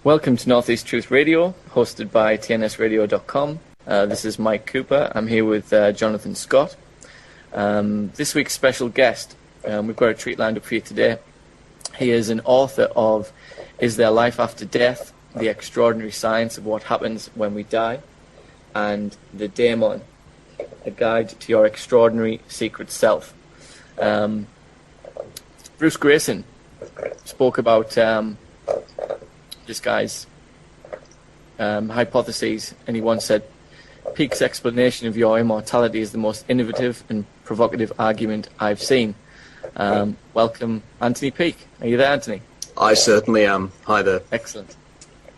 Welcome to Northeast Truth Radio, hosted by tnsradio.com. This is Mike Cooper. I'm here with Jonathan Scott. This week's special guest, we've got a treat lined up for you today. He is an author of Is There Life After Death? The Extraordinary Science of What Happens When We Die, and The Daemon, A Guide to Your Extraordinary Secret Self. Bruce Grayson spoke about this guy's hypotheses, and he once said, Peake's explanation of your immortality is the most innovative and provocative argument I've seen. Welcome, Anthony Peake. Are you there, Anthony? I certainly am. Hi there. Excellent.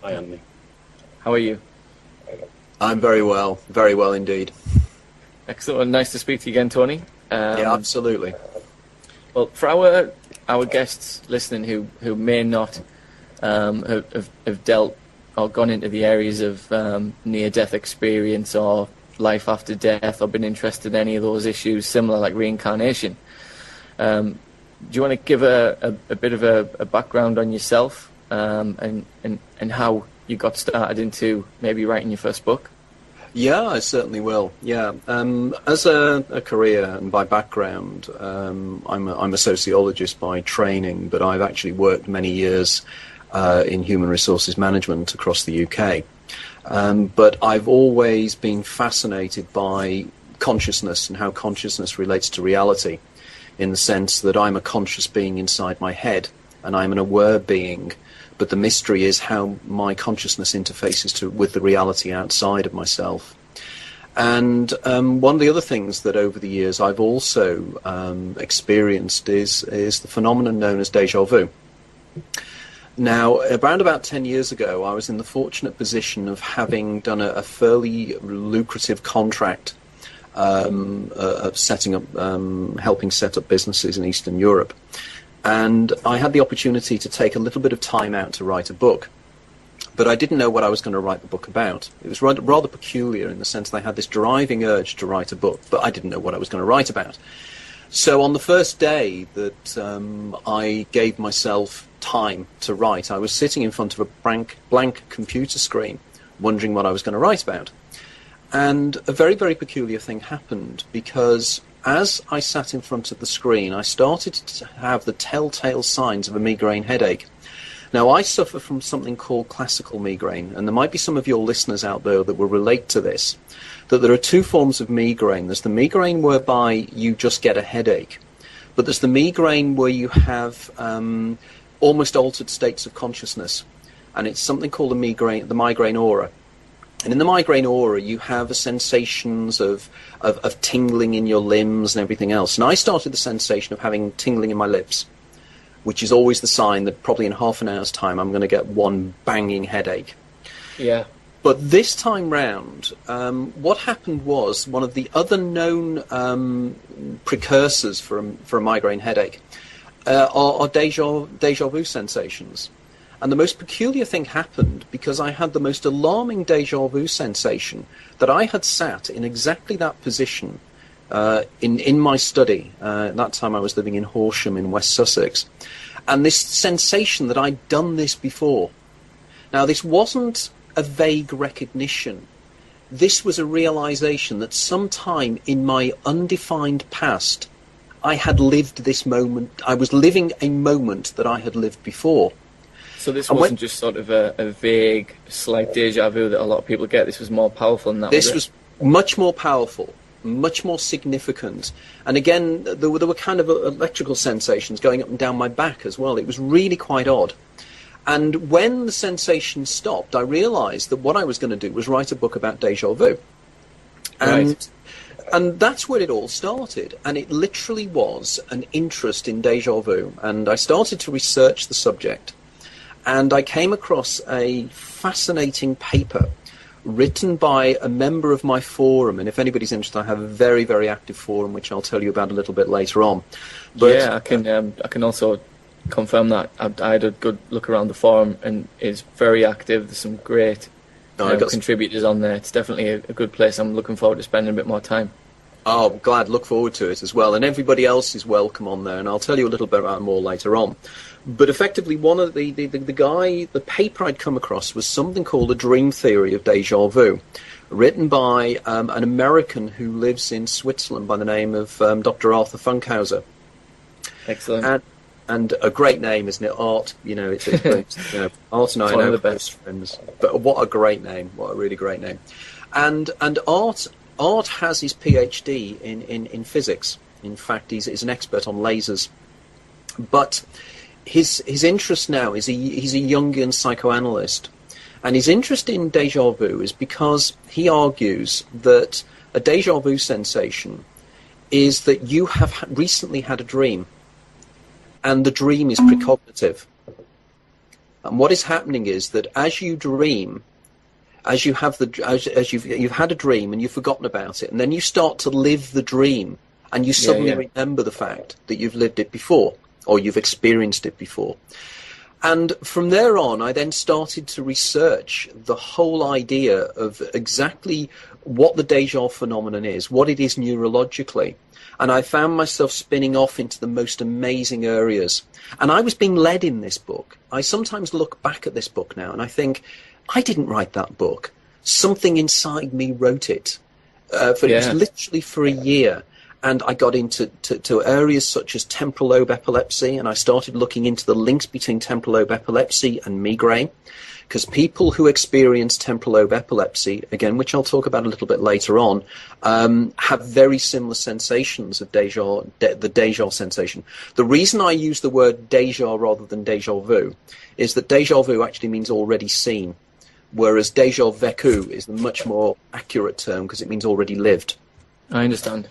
Hi, Anthony. How are you? I'm very well indeed. Excellent. Well, nice to speak to you again, Tony. Yeah, absolutely. Well, for our guests listening who may not have dealt or gone into the areas of near-death experience or life after death or been interested in any of those issues similar like reincarnation, do you want to give a bit of a background on yourself and how you got started into maybe writing your first book? Yeah, I certainly will. Yeah, as a career and by background, I'm a sociologist by training, but I've actually worked many years in human resources management across the UK. But I've always been fascinated by consciousness and how consciousness relates to reality, in the sense that I'm a conscious being inside my head and I'm an aware being, but the mystery is how my consciousness interfaces with the reality outside of myself. And one of the other things that over the years I've also experienced is the phenomenon known as déjà vu. Now, around about 10 years ago, I was in the fortunate position of having done a fairly lucrative contract of setting up, helping set up businesses in Eastern Europe. And I had the opportunity to take a little bit of time out to write a book. But I didn't know what I was going to write the book about. It was rather peculiar in the sense that I had this driving urge to write a book, but I didn't know what I was going to write about. So on the first day that I gave myself time to write, I was sitting in front of a blank computer screen, wondering what I was going to write about. And a very, very peculiar thing happened, because as I sat in front of the screen, I started to have the telltale signs of a migraine headache. Now, I suffer from something called classical migraine, and there might be some of your listeners out there that will relate to this, that there are two forms of migraine. There's the migraine whereby you just get a headache, but there's the migraine where you have almost altered states of consciousness, and it's something called the migraine aura. And in the migraine aura, you have sensations of tingling in your limbs and everything else. And I started the sensation of having tingling in my lips, which is always the sign that probably in half an hour's time I'm going to get one banging headache. Yeah. But this time round, what happened was one of the other known precursors for a migraine headache are déjà vu sensations. And the most peculiar thing happened because I had the most alarming déjà vu sensation that I had sat in exactly that position in my study. At that time I was living in Horsham in West Sussex. And this sensation that I'd done this before. Now, this wasn't a vague recognition. This was a realization that sometime in my undefined past, I had lived this moment. I was living a moment that I had lived before. So this wasn't just sort of a vague, slight déjà vu that a lot of people get. This was more powerful than that. This was much more powerful, much more significant. And again, there were kind of electrical sensations going up and down my back as well. It was really quite odd. And when the sensation stopped, I realized that what I was going to do was write a book about déjà vu. And that's where it all started. And it literally was an interest in déjà vu. And I started to research the subject. And I came across a fascinating paper written by a member of my forum. And if anybody's interested, I have a very, very active forum, which I'll tell you about a little bit later on. But, yeah, I can also confirm that. I had a good look around the forum, and it's very active. There's some great contributors on there. It's definitely a good place. I'm looking forward to spending a bit more time. Oh, glad. Look forward to it as well. And everybody else is welcome on there. And I'll tell you a little bit about more later on. But effectively, one of the paper I'd come across was something called a dream theory of deja vu, written by an American who lives in Switzerland by the name of Dr. Arthur Funkhauser. Excellent. And a great name, isn't it? Art, it's great. Art and I One of are the best friends. But what a great name! What a really great name. And Art has his PhD in physics. In fact, he's an expert on lasers. But his interest now is he's a Jungian psychoanalyst, and his interest in deja vu is because he argues that a deja vu sensation is that you have recently had a dream, and the dream is precognitive. And what is happening is that as you dream, as you've had a dream and you've forgotten about it, and then you start to live the dream, and you suddenly remember the fact that you've lived it before, or you've experienced it before. And from there on, I then started to research the whole idea of exactly what the deja phenomenon is, what it is neurologically. And I found myself spinning off into the most amazing areas. And I was being led in this book. I sometimes look back at this book now and I think, I didn't write that book. Something inside me wrote it. It was literally for a year. And I got into to areas such as temporal lobe epilepsy, and I started looking into the links between temporal lobe epilepsy and migraine, because people who experience temporal lobe epilepsy, again, which I'll talk about a little bit later on, have very similar sensations of the deja sensation. The reason I use the word deja rather than deja vu is that deja vu actually means already seen, whereas deja vécu is the much more accurate term because it means already lived. I understand.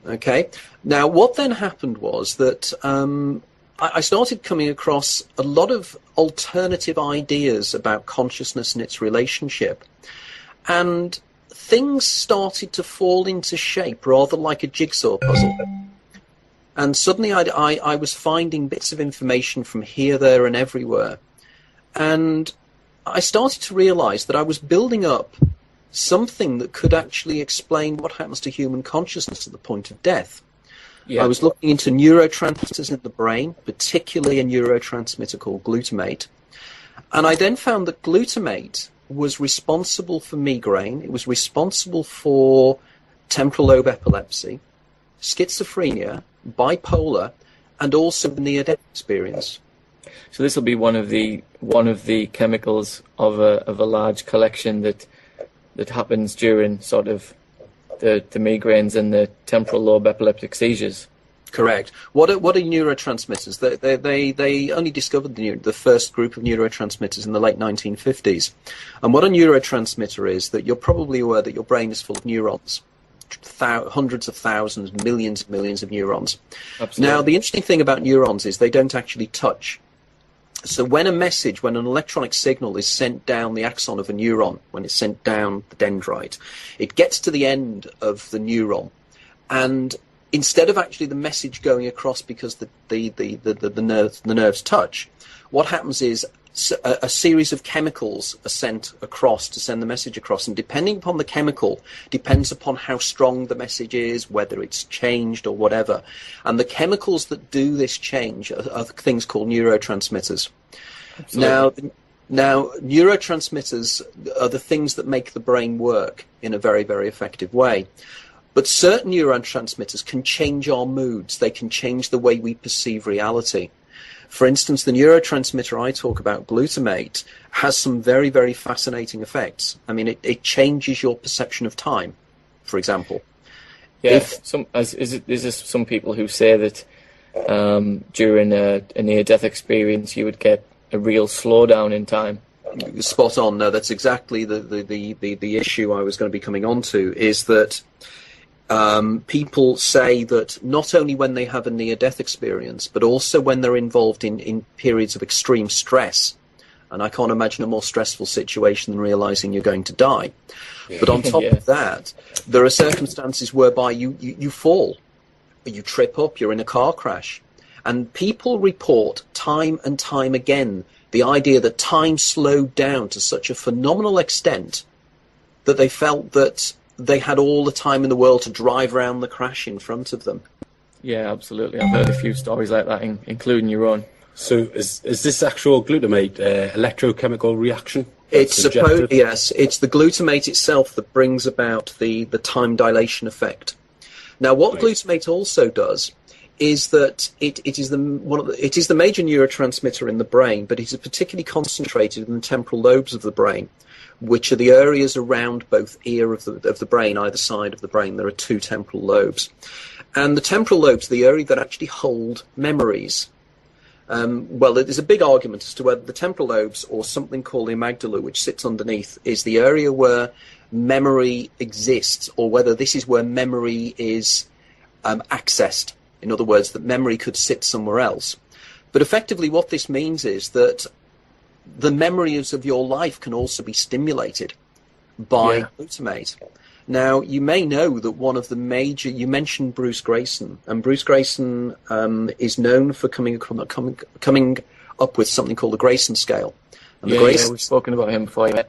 Okay. Now, what then happened was that I started coming across a lot of alternative ideas about consciousness and its relationship. And things started to fall into shape rather like a jigsaw puzzle. And suddenly I was finding bits of information from here, there, and everywhere. And I started to realize that I was building up something that could actually explain what happens to human consciousness at the point of death. I was looking into neurotransmitters in the brain, particularly a neurotransmitter called glutamate. And I then found that glutamate was responsible for migraine, it was responsible for temporal lobe epilepsy, schizophrenia, bipolar, and also the near-death experience. So this will be one of the chemicals of a large collection that happens during sort of the migraines and the temporal lobe epileptic seizures. Correct. What are neurotransmitters? They only discovered the first group of neurotransmitters in the late 1950s. And what a neurotransmitter is, that you're probably aware that your brain is full of neurons. Hundreds of thousands, millions and millions of neurons. Absolutely. Now, the interesting thing about neurons is they don't actually touch. So when an electronic signal is sent down the axon of a neuron, when it's sent down the dendrite, it gets to the end of the neuron, and instead of actually the message going across because the nerves touch, what happens is a series of chemicals are sent across to send the message across, and depending upon the chemical, depends upon how strong the message is, whether it's changed or whatever. And the chemicals that do this change are things called neurotransmitters. Absolutely. Now, neurotransmitters are the things that make the brain work in a very, very effective way. But certain neurotransmitters can change our moods. They can change the way we perceive reality. For instance, the neurotransmitter I talk about, glutamate, has some very, very fascinating effects. I mean, it changes your perception of time, for example. Yeah, there's some people who say that during a near-death experience you would get a real slowdown in time. Spot on. No, that's exactly the issue I was going to be coming on to, is that people say that not only when they have a near-death experience, but also when they're involved in periods of extreme stress. And I can't imagine a more stressful situation than realizing you're going to die. Yeah. But on top of that, there are circumstances whereby you fall, you trip up, you're in a car crash. And people report time and time again the idea that time slowed down to such a phenomenal extent that they felt that they had all the time in the world to drive around the crash in front of them. Yeah, absolutely. I've heard a few stories like that, including your own. So is this actual glutamate electrochemical reaction? It's supposed, yes, it's the glutamate itself that brings about the time dilation effect. Now, what glutamate also does is that it is the major neurotransmitter in the brain, but it is particularly concentrated in the temporal lobes of the brain, which are the areas around both ear of the brain, either side of the brain. There are two temporal lobes, and the temporal lobes are the area that actually hold memories. Well, there's a big argument as to whether the temporal lobes or something called the amygdala, which sits underneath, is the area where memory exists, or whether this is where memory is accessed. In other words, that memory could sit somewhere else. But effectively what this means is that the memories of your life can also be stimulated by glutamate. Now, you may know that one of the major, you mentioned Bruce Grayson, and Bruce Grayson is known for coming up with something called the Grayson scale. And we've spoken about him before. Yeah.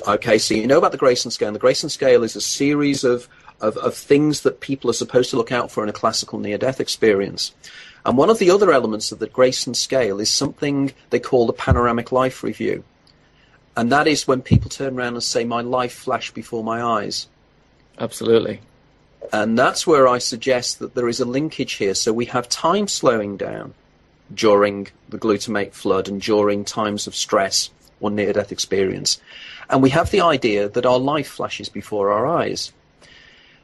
Okay, so you know about the Grayson scale. And the Grayson scale is a series of things that people are supposed to look out for in a classical near-death experience. And one of the other elements of the Grayson scale is something they call the panoramic life review. And that is when people turn around and say, my life flashed before my eyes. Absolutely. And that's where I suggest that there is a linkage here. So we have time slowing down during the glutamate flood and during times of stress or near-death experience. And we have the idea that our life flashes before our eyes.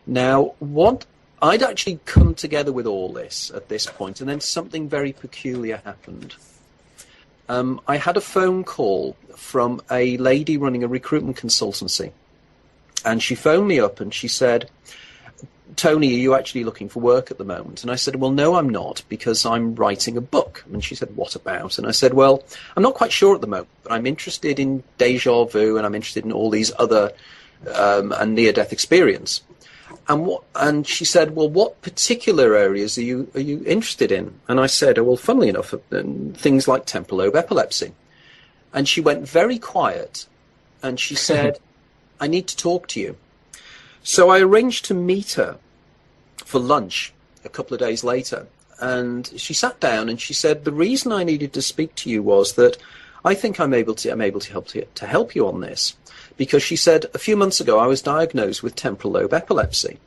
Now, what I'd actually come together with all this at this point, and then something very peculiar happened. I had a phone call from a lady running a recruitment consultancy, and she phoned me up and she said, Tony, are you actually looking for work at the moment? And I said, well, no, I'm not, because I'm writing a book. And she said, what about? And I said, well, I'm not quite sure at the moment, but I'm interested in deja vu, and I'm interested in all these other and near-death experience. And she said, well, what particular areas are you interested in? And I said, oh, well, funnily enough, things like temporal lobe epilepsy. And she went very quiet, and she said, I need to talk to you. So I arranged to meet her for lunch a couple of days later. And she sat down and she said, the reason I needed to speak to you was that I think I'm able to help you on this. Because she said, a few months ago, I was diagnosed with temporal lobe epilepsy.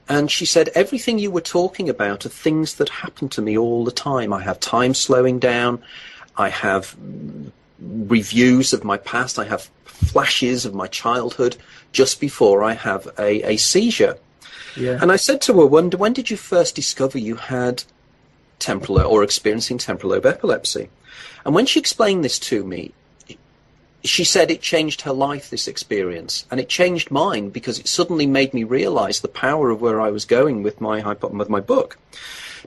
And she said, everything you were talking about are things that happen to me all the time. I have time slowing down. I have reviews of my past. I have flashes of my childhood just before I have a seizure. Yeah. And I said to her, when did you first discover you had temporal or experiencing temporal lobe epilepsy? And when she explained this to me, she said it changed her life, this experience, and it changed mine because it suddenly made me realize the power of where I was going with my book.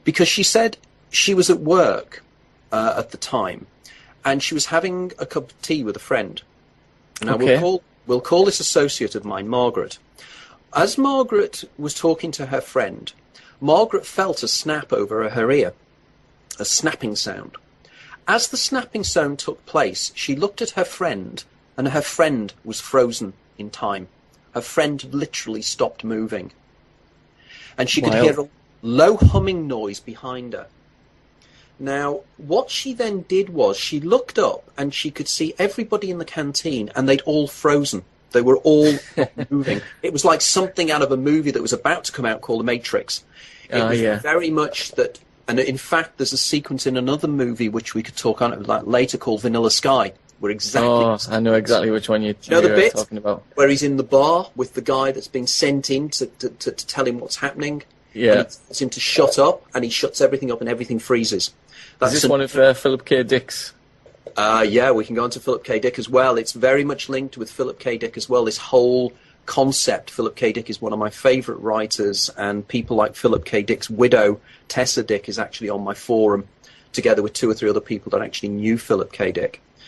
Because she said she was at work at the time, and she was having a cup of tea with a friend. Now, we'll call this associate of mine Margaret. As Margaret was talking to her friend, Margaret felt a snap over her ear, a snapping sound. As the snapping sound took place, she looked at her friend, and her friend was frozen in time. Her friend literally stopped moving. And she could hear a low humming noise behind her. Now, what she then did was she looked up and she could see everybody in the canteen, and they'd all frozen. They were all moving. It was like something out of a movie that was about to come out called The Matrix. It was very much that. And in fact, there's a sequence in another movie which we could talk on later called Vanilla Sky, where exactly. Oh, I know exactly which one you're talking about. Where he's in the bar with the guy that's been sent in to tell him what's happening. Yeah. And he tells him to shut up, and he shuts everything up, and everything freezes. Is this one of Philip K. Dick's? Yeah, we can go on to Philip K. Dick as well. It's very much linked with Philip K. Dick as well, this whole concept. Philip K. Dick is one of my favourite writers, and people like Philip K. Dick's widow, Tessa Dick, is actually on my forum, together with 2 or 3 other people that actually knew Philip K. Dick.